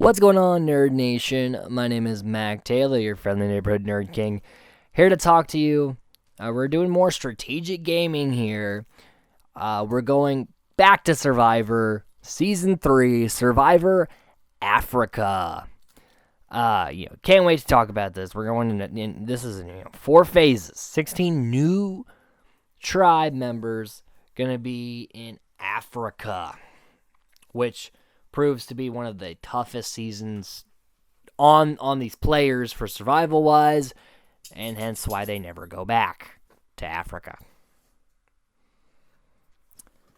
What's going on, Nerd Nation? My name is Mac Taylor, your friendly neighborhood Nerd King, here to talk to you. We're doing more strategic gaming here. We're going back to Survivor Season 3, Survivor Africa. Can't wait to talk about this. We're going in this is 4 phases, 16 new tribe members gonna be in Africa, which proves to be one of the toughest seasons on these players for survival wise, and hence why they never go back to Africa.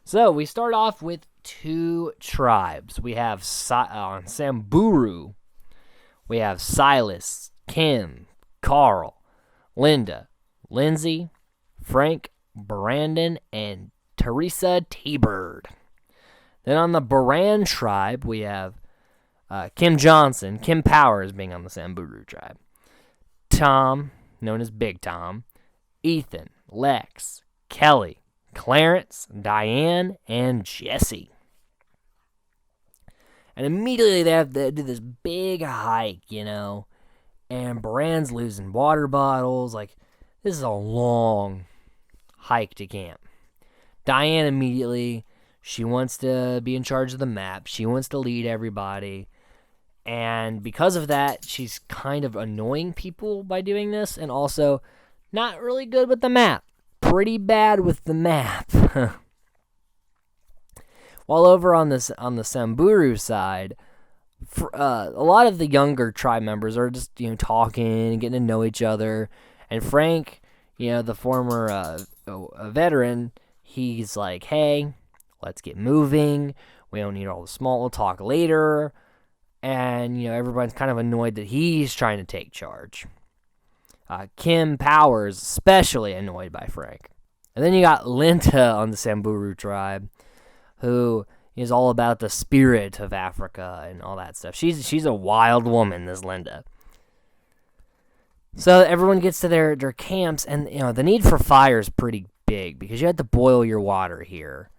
So we start off with 2 tribes. We have on Samburu, we have Silas, Kim, Carl, Linda, Lindsay, Frank, Brandon, and Teresa T-Bird. Then on the Baran tribe, we have Kim Johnson, Kim Powers being on the Samburu tribe, Tom, known as Big Tom, Ethan, Lex, Kelly, Clarence, Diane, and Jesse. And immediately they do this big hike, and Baran's losing water bottles. This is a long hike to camp. Diane immediately, she wants to be in charge of the map. She wants to lead everybody. And because of that, she's kind of annoying people by doing this, and also not really good with the map. Pretty bad with the map. While over on the Samburu side, a lot of the younger tribe members are just talking and getting to know each other. And Frank, the former veteran, he's like, "Hey, let's get moving. We don't need all the small. We'll talk later." And everyone's kind of annoyed that he's trying to take charge. Kim Powers especially annoyed by Frank. And then you got Linda on the Samburu tribe, who is all about the spirit of Africa and all that stuff. She's a wild woman, this Linda. So everyone gets to their camps, and the need for fire is pretty big because you have to boil your water here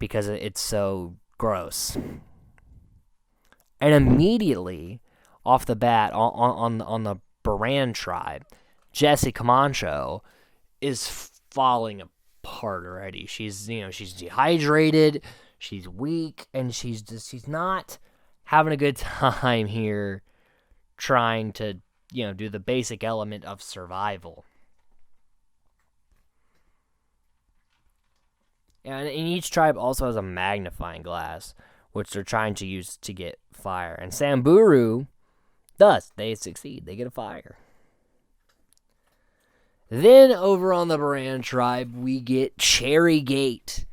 because it's so gross. And immediately off the bat on the Baran tribe, Jesse Camacho is falling apart already. She's dehydrated, she's weak, and she's not having a good time here trying to do the basic element of survival. And each tribe also has a magnifying glass, which they're trying to use to get fire. And Samburu does. They succeed. They get a fire. Then over on the Baran tribe, we get Cherry Gate.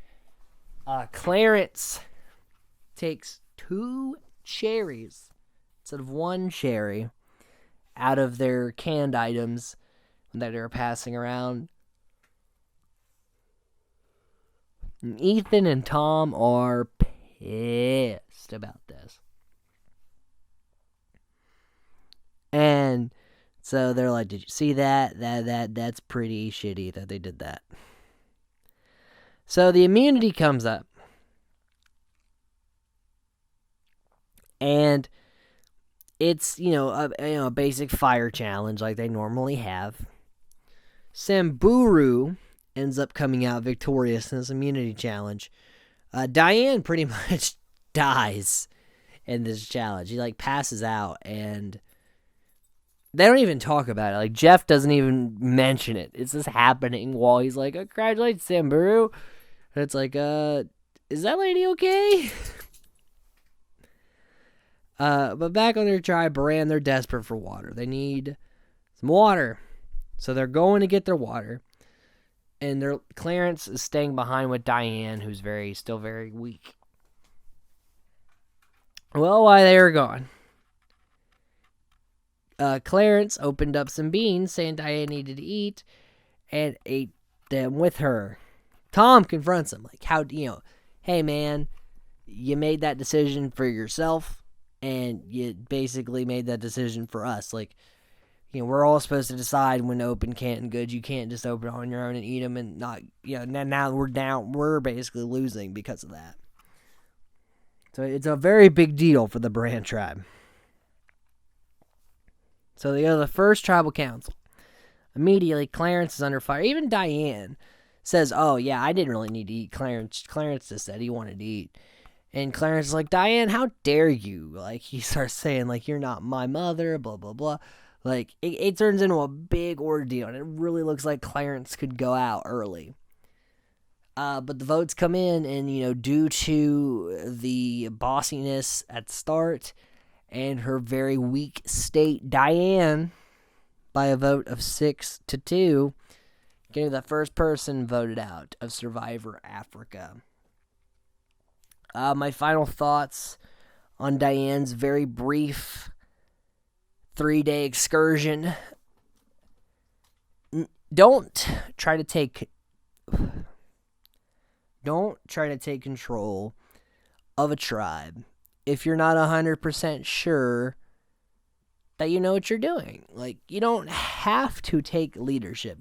Clarence takes 2 cherries instead of 1 cherry out of their canned items that they're passing around. And Ethan and Tom are pissed about this. And so they're like, "Did you see that? That's pretty shitty that they did that." So the immunity comes up. And it's, a basic fire challenge like they normally have. Samburu ends up coming out victorious in this immunity challenge. Diane pretty much dies in this challenge. He passes out, and they don't even talk about it. Jeff doesn't even mention it. It's just happening while he's like, "Congratulations, Samburu." And it's like, is that lady okay? But back on their tribe, Baran, they're desperate for water. They need some water. So they're going to get their water. And Clarence is staying behind with Diane, who's still very weak. Well, while they were gone, Clarence opened up some beans, saying Diane needed to eat, and ate them with her. Tom confronts him, "Hey man, you made that decision for yourself, and you basically made that decision for us. We're all supposed to decide when to open canned goods. You can't just open on your own and eat them and not, now we're down. We're basically losing because of that." So it's a very big deal for the Baran tribe. So they go to the first tribal council. Immediately, Clarence is under fire. Even Diane says, "Oh yeah, I didn't really need to eat." Clarence just said he wanted to eat, and Clarence is like, "Diane, how dare you?" Like he starts saying, like, "You're not my mother," blah blah blah. Like it turns into a big ordeal, and it really looks like Clarence could go out early. But the votes come in, and due to the bossiness at the start and her very weak state, Diane, by a vote of 6-2, getting the first person voted out of Survivor Africa. My final thoughts on Diane's very brief 3-day excursion. Don't try to take control of a tribe if you're not 100% sure that you know what you're doing. Like, you don't have to take leadership.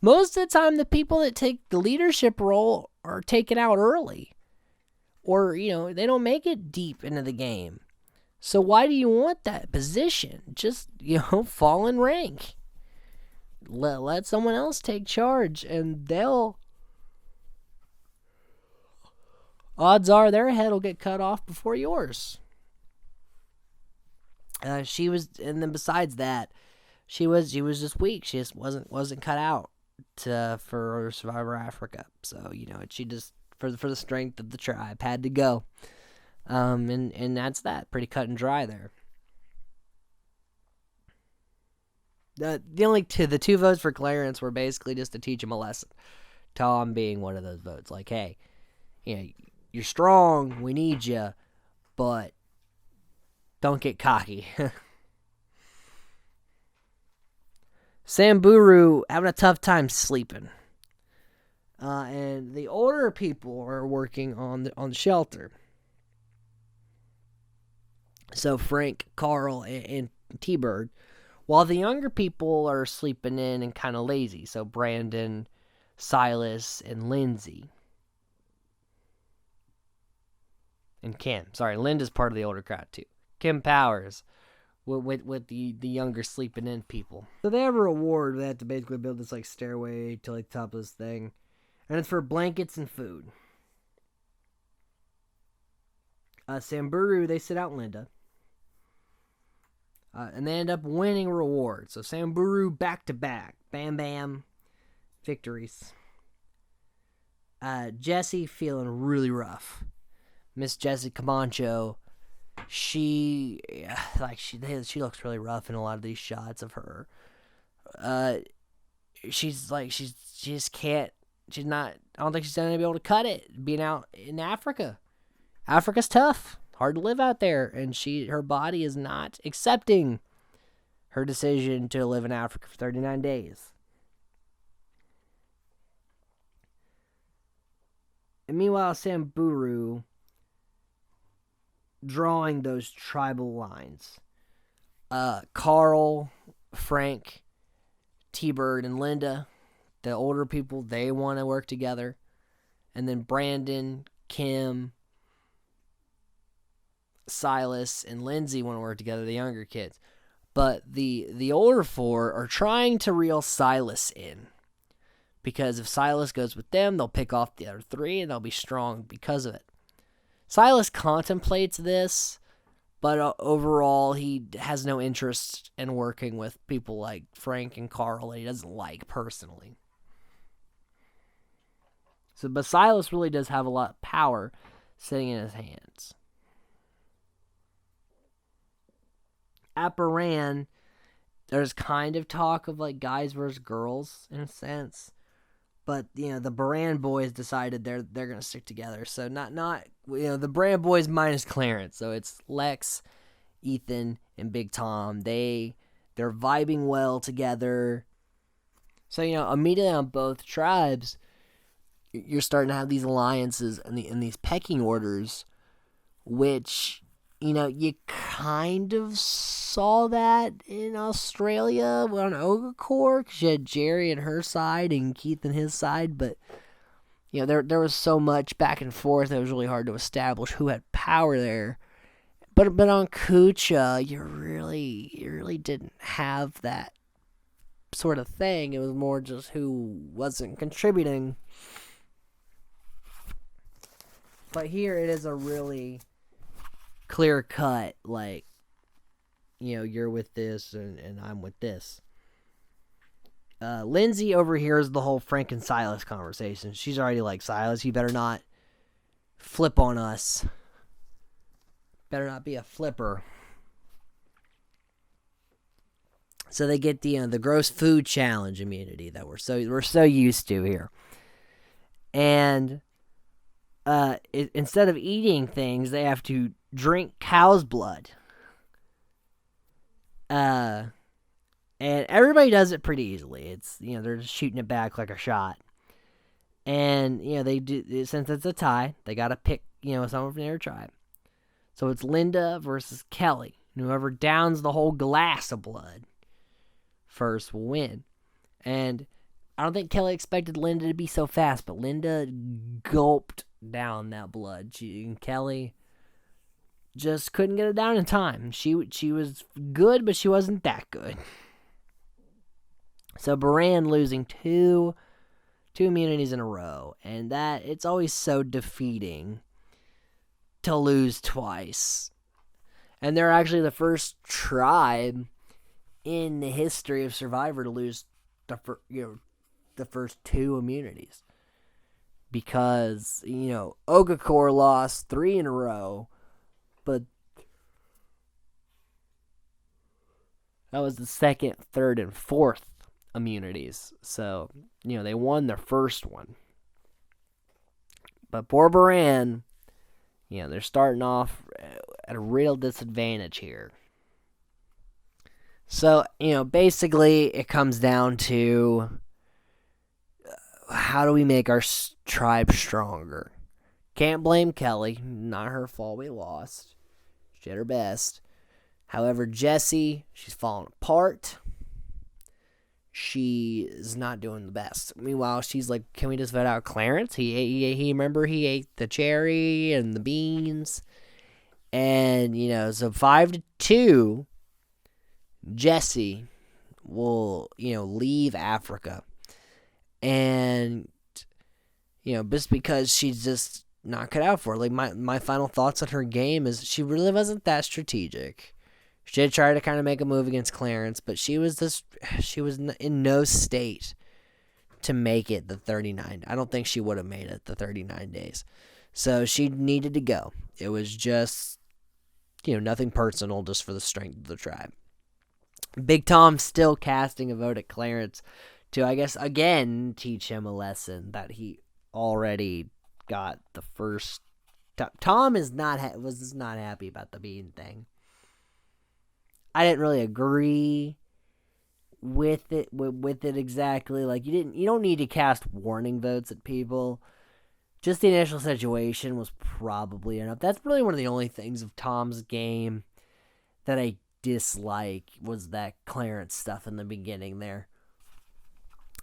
Most of the time, the people that take the leadership role are taken out early. Or, they don't make it deep into the game. So why do you want that position? Just, fall in rank. Let someone else take charge, and odds are their head will get cut off before yours. And then besides that, she was just weak. She just wasn't cut out for Survivor Africa. So she just for the strength of the tribe had to go. And that's that. Pretty cut and dry there. The two votes for Clarence were basically just to teach him a lesson. Tom being one of those votes, like, hey, you're strong, we need you, but don't get cocky. Samburu having a tough time sleeping. And the older people are working on the shelter. So Frank, Carl, and T-Bird. While the younger people are sleeping in and kind of lazy. So Brandon, Silas, and Lindsay. And Kim. Sorry, Linda's part of the older crowd too. Kim Powers with the younger sleeping in people. So they have a reward. They have to basically build this like stairway to like the top of this thing. And it's for blankets and food. Samburu, they sit out Linda. And they end up winning rewards. So Samburu back-to-back. Bam, bam. Victories. Jessie feeling really rough. Miss Jessie Camacho, she looks really rough in a lot of these shots of her. She just can't. She's not. I don't think she's gonna be able to cut it. Being out in Africa, Africa's tough. Hard to live out there, and her body is not accepting her decision to live in Africa for 39 days. And meanwhile, Samburu drawing those tribal lines. Carl, Frank, T-Bird, and Linda, the older people, they want to work together. And then Brandon, Kim, Silas, and Lindsay want to work together, the younger kids. But the older four are trying to reel Silas in. Because if Silas goes with them, they'll pick off the other three, and they'll be strong because of it. Silas contemplates this, but overall he has no interest in working with people like Frank and Carl that he doesn't like personally. But Silas really does have a lot of power sitting in his hands. At Baran, there's kind of talk of like guys versus girls in a sense. But, the Baran boys decided they're going to stick together. So not the Baran boys minus Clarence. So it's Lex, Ethan, and Big Tom. They're vibing well together. So, immediately on both tribes, you're starting to have these alliances and these pecking orders, which, you kind of saw that in Australia on Ogakor, because you had Jerry and her side and Keith and his side, but, there was so much back and forth that it was really hard to establish who had power there. But on Kucha, you really didn't have that sort of thing. It was more just who wasn't contributing. But here it is a really clear cut, like, you're with this and I'm with this. Lindsay overhears the whole Frank and Silas conversation. She's already like, Silas, you better not flip on us. Better not be a flipper. So they get the gross food challenge immunity that we're so used to here. And instead of eating things, they have to drink cow's blood. And everybody does it pretty easily. It's they're just shooting it back like a shot. And they do, since it's a tie, they got to pick someone from their tribe. So it's Linda versus Kelly. And whoever downs the whole glass of blood first will win. And I don't think Kelly expected Linda to be so fast, but Linda gulped down that blood. Kelly just couldn't get it down in time. She was good, but she wasn't that good. So Baran losing two immunities in a row, and that it's always so defeating to lose twice. And they're actually the first tribe in the history of Survivor to lose the first two immunities. Because, Ogakor lost 3 in a row, but that was the second, third, and fourth immunities. So, they won their first one. But poor Baran, they're starting off at a real disadvantage here. So, basically it comes down to how do we make our tribe stronger? Can't blame Kelly. Not her fault we lost. She did her best. However, Jessie, she's falling apart. She is not doing the best. Meanwhile, she's like, can we just vote out Clarence? He ate the cherry and the beans. And, so 5-2, Jessie will, leave Africa. And, just because she's just not cut out for it. Like, my final thoughts on her game is she really wasn't that strategic. She did try to kind of make a move against Clarence, but she was in no state to make it the 39. I don't think she would have made it the 39 days. So she needed to go. It was just, nothing personal, just for the strength of the tribe. Big Tom still casting a vote at Clarence to, I guess, again, teach him a lesson that he already got the first. Tom was not happy about the bean thing. I didn't really agree with it exactly. Like, you don't need to cast warning votes at people. Just the initial situation was probably enough. That's really one of the only things of Tom's game that I dislike, was that Clarence stuff in the beginning there.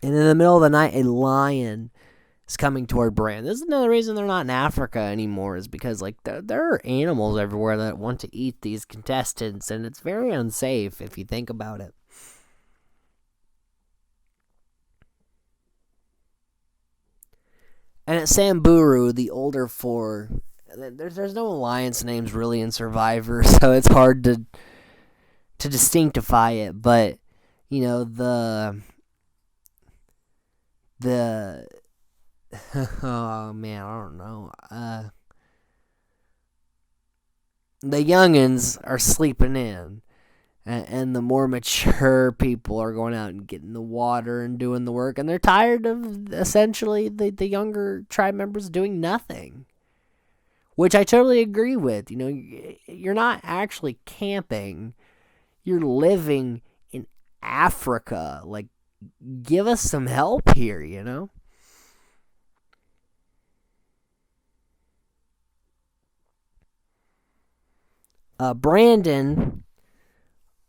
And in the middle of the night, a lion is coming toward Bran. This is another reason they're not in Africa anymore, is because there are animals everywhere that want to eat these contestants, and it's very unsafe if you think about it. And at Samburu, the older four, there's no alliance names really in Survivor, so it's hard to distinctify it. But the oh man, I don't know. The youngins are sleeping in, and the more mature people are going out and getting the water and doing the work, and they're tired of essentially the younger tribe members doing nothing. Which I totally agree with. You're not actually camping. You're living in Africa. Like, give us some help here, Brandon,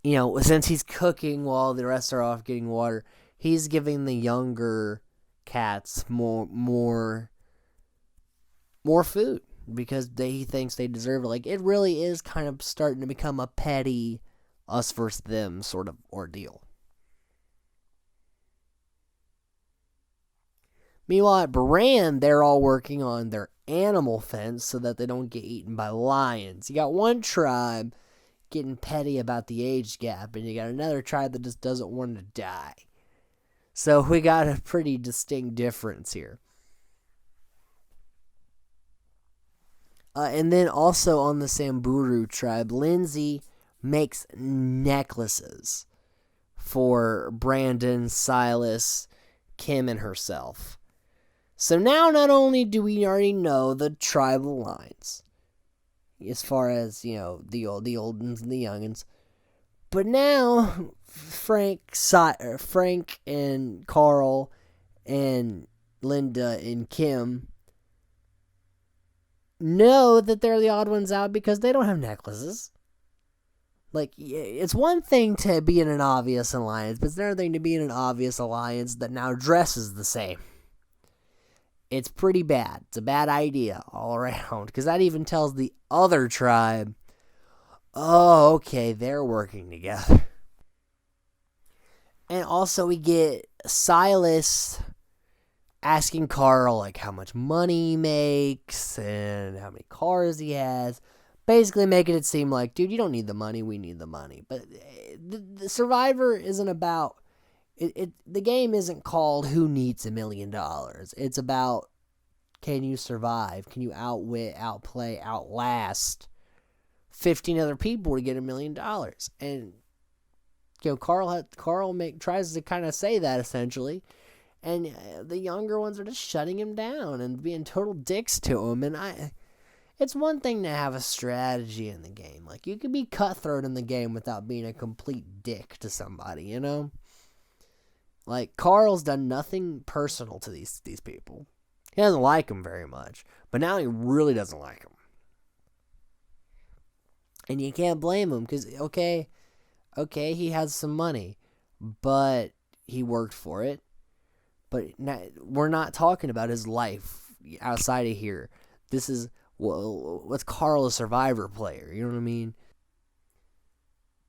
since he's cooking while the rest are off getting water, he's giving the younger cats more food. because he thinks they deserve it. Like, it really is kind of starting to become a petty us versus them sort of ordeal. Meanwhile, at Baran, they're all working on their animal fence so that they don't get eaten by lions. You got one tribe getting petty about the age gap, and you got another tribe that just doesn't want to die. So we got a pretty distinct difference here. And then also on the Samburu tribe, Lindsay makes necklaces for Brandon, Silas, Kim, and herself. So now not only do we already know the tribal lines, as far as, the oldens and the youngins, but now Frank and Carl and Linda and Kim know that they're the odd ones out because they don't have necklaces. Like, it's one thing to be in an obvious alliance, but it's another thing to be in an obvious alliance that now dresses the same. It's pretty bad. It's a bad idea all around, because that even tells the other tribe, oh, okay, they're working together. And also we get Silas asking Carl, like, how much money he makes and how many cars he has. Basically making it seem like, dude, you don't need the money, we need the money. But the Survivor isn't about... The game isn't called Who Needs $1 Million. It's about, can you survive? Can you outwit, outplay, outlast 15 other people to get $1 million? And Carl tries to kind of say that essentially, and the younger ones are just shutting him down and being total dicks to him. And it's one thing to have a strategy in the game. Like, you can be cutthroat in the game without being a complete dick to somebody, Like, Carl's done nothing personal to these people. He doesn't like them very much, but now he really doesn't like them. And you can't blame him, because, okay, he has some money, but he worked for it. But we're not talking about his life outside of here. This is, what's Carl, a Survivor player? You know what I mean?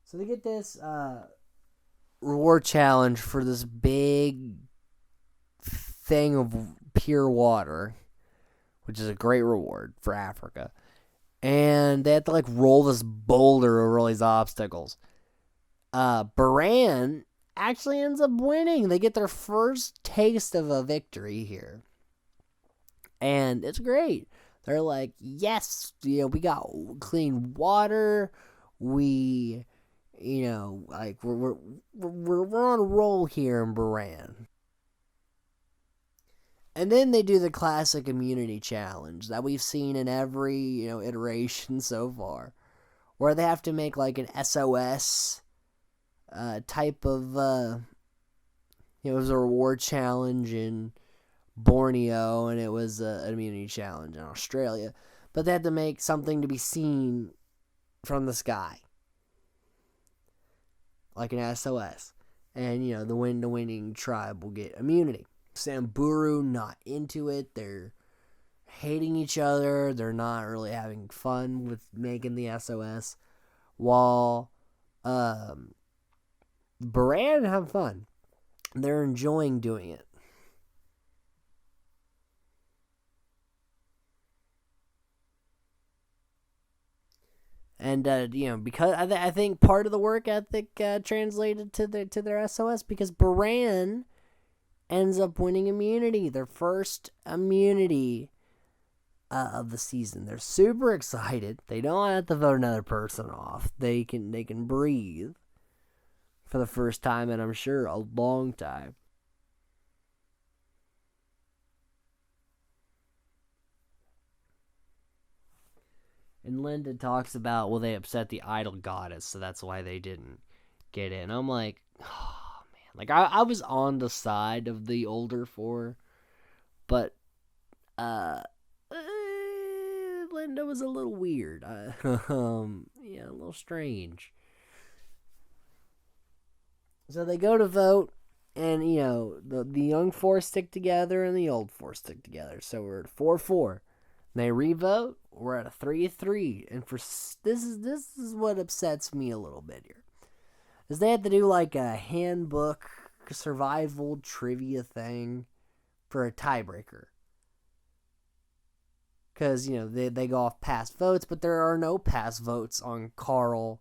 So they get this reward challenge for this big thing of pure water, which is a great reward for Africa. And they have to, roll this boulder over all these obstacles. Baran actually ends up winning. They get their first taste of a victory here. And it's great. They're like, yes, we got clean water. We, we're on a roll here in Baran. And then they do the classic immunity challenge that we've seen in every, iteration so far, where they have to make an SOS type of, it was a reward challenge in Borneo, and it was an immunity challenge in Australia. But they had to make something to be seen from the sky, like an SOS. And, the winning tribe will get immunity. Samburu not into it. They're hating each other. They're not really having fun with making the SOS. While Baran have fun. They're enjoying doing it. And because I think part of the work ethic translated to their SOS, because Baran ends up winning immunity, their first immunity of the season. They're super excited. They don't have to vote another person off. They can breathe for the first time in, I'm sure, a long time. And Linda talks about, well, they upset the idol goddess, so that's why they didn't get in. I'm like, oh, man. I was on the side of the older four, but Linda was a little weird. A little strange. So they go to vote, and, the young four stick together and the old four stick together. So we're at 4-4. They revote. We're at a 3-3, and this is what upsets me a little bit here, is they had to do like a handbook survival trivia thing for a tiebreaker. Because, they go off past votes, but there are no past votes on Carl.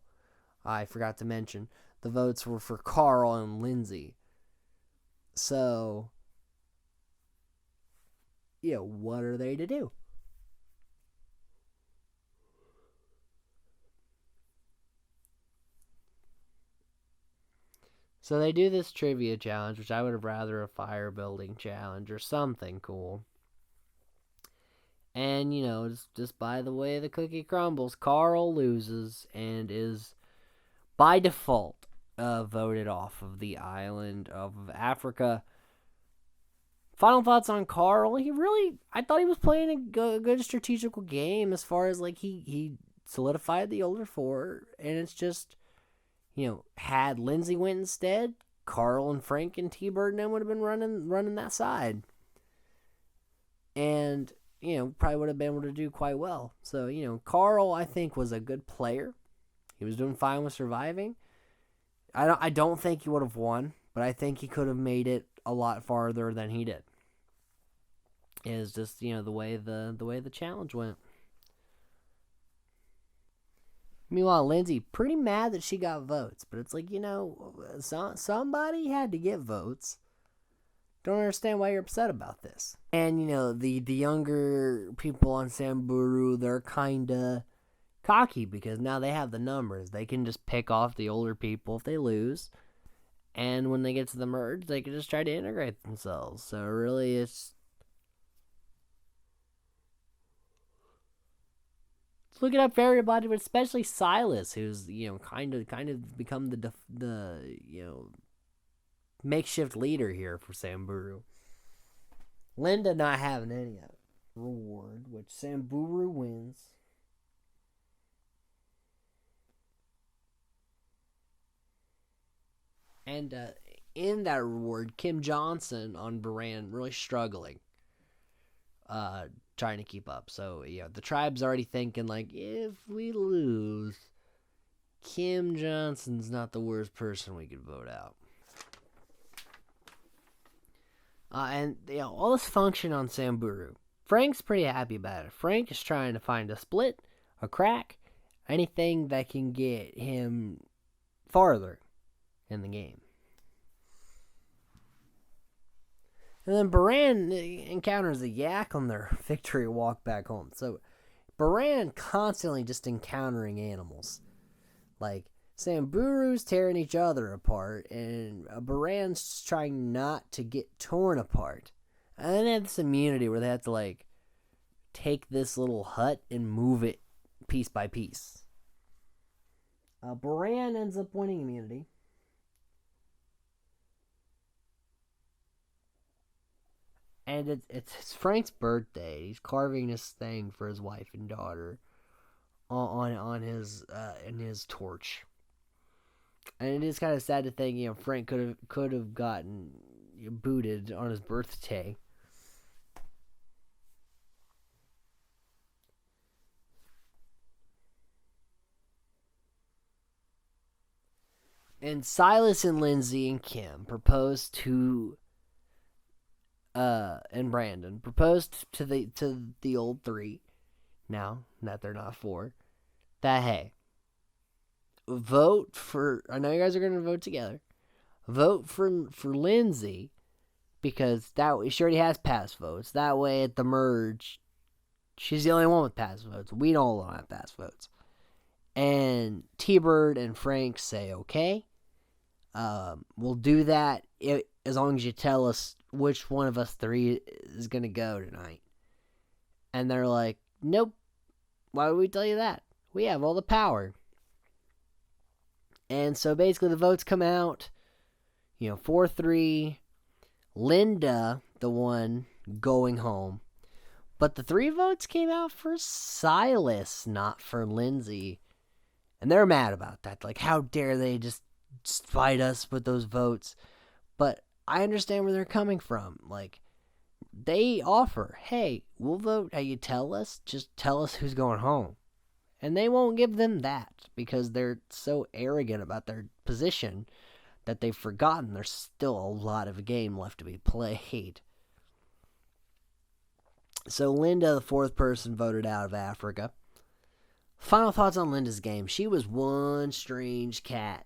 I forgot to mention. The votes were for Carl and Lindsay. So, what are they to do? So they do this trivia challenge, which I would have rather a fire building challenge or something cool. And, just by the way the cookie crumbles, Carl loses and is, by default, voted off of the island of Africa. Final thoughts on Carl. I thought he was playing a good strategical game as far as, like, he solidified the older four. And it's just, had Lindsay went instead, Carl and Frank and T-Bird and them would have been running that side. And probably would have been able to do quite well. So, Carl, I think, was a good player. He was doing fine with surviving. I don't think he would have won, but I think he could have made it a lot farther than he did. It's just, the way the challenge went. Meanwhile, Lindsay, pretty mad that she got votes, but it's like, somebody had to get votes. Don't understand why you're upset about this. And, the younger people on Samburu, they're kind of cocky because now they have the numbers. They can just pick off the older people if they lose. And when they get to the merge, they can just try to integrate themselves. So really, it's look it up for everybody, but especially Silas, who's kind of become the makeshift leader here for Samburu. Linda not having any of it. Reward, which Samburu wins. And in that reward, Kim Johnson on Baran really struggling, trying to keep up. So, the tribe's already thinking, like, if we lose, Kim Johnson's not the worst person we could vote out. And, all this function on Samburu. Frank's pretty happy about it. Frank is trying to find a split, a crack, anything that can get him farther in the game. And then Baran encounters a yak on their victory walk back home. So Baran constantly just encountering animals. Like, Samburu's tearing each other apart, and Baran's trying not to get torn apart. And then they have this immunity where they have to, like, take this little hut and move it piece by piece. Baran ends up winning immunity. And it's Frank's birthday. He's carving this thing for his wife and daughter on his in his torch. And it is kind of sad to think, Frank could have gotten booted on his birthday. And Silas and Lindsay and Kim proposed to and Brandon proposed to the old three, now that they're not four, that hey, vote for, I know you guys are gonna vote together. Vote for Lindsay, because she already has pass votes. That way at the merge, she's the only one with pass votes. We don't have pass votes. And T-Bird and Frank say okay. We'll do that as long as you tell us which one of us three is going to go tonight. And they're like, nope. Why would we tell you that? We have all the power. And so basically the votes come out, 4-3. Linda, the one going home. But the 3 votes came out for Silas, not for Lindsay. And they're mad about that. Like, how dare they just fight us with those votes? But I understand where they're coming from. Like, they offer, hey, we'll vote how you tell us, just tell us who's going home. And they won't give them that because they're so arrogant about their position that they've forgotten there's still a lot of game left to be played. So Linda, the fourth person voted out of Africa. Final thoughts on Linda's game. She was one strange cat.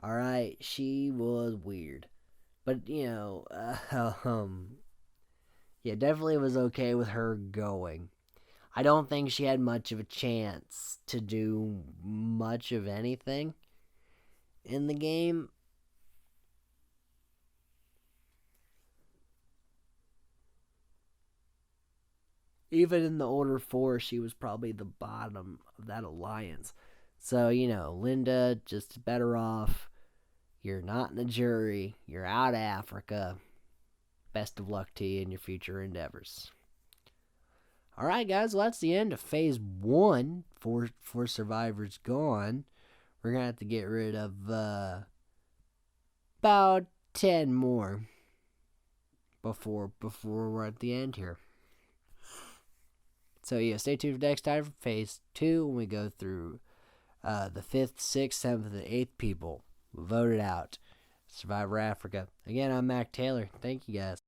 Alright, she was weird. But, yeah, definitely was okay with her going. I don't think she had much of a chance to do much of anything in the game. Even in the Order 4, she was probably the bottom of that alliance. So, Linda, just better off. You're not in the jury. You're out of Africa. Best of luck to you in your future endeavors. All right, guys. Well, that's the end of Phase 1 for Survivors Gone. We're going to have to get rid of about 10 more before we're at the end here. So, yeah, stay tuned for next time for Phase 2 when we go through the 5th, 6th, 7th, and 8th people voted out. Survivor Africa. Again, I'm Mac Taylor. Thank you, guys.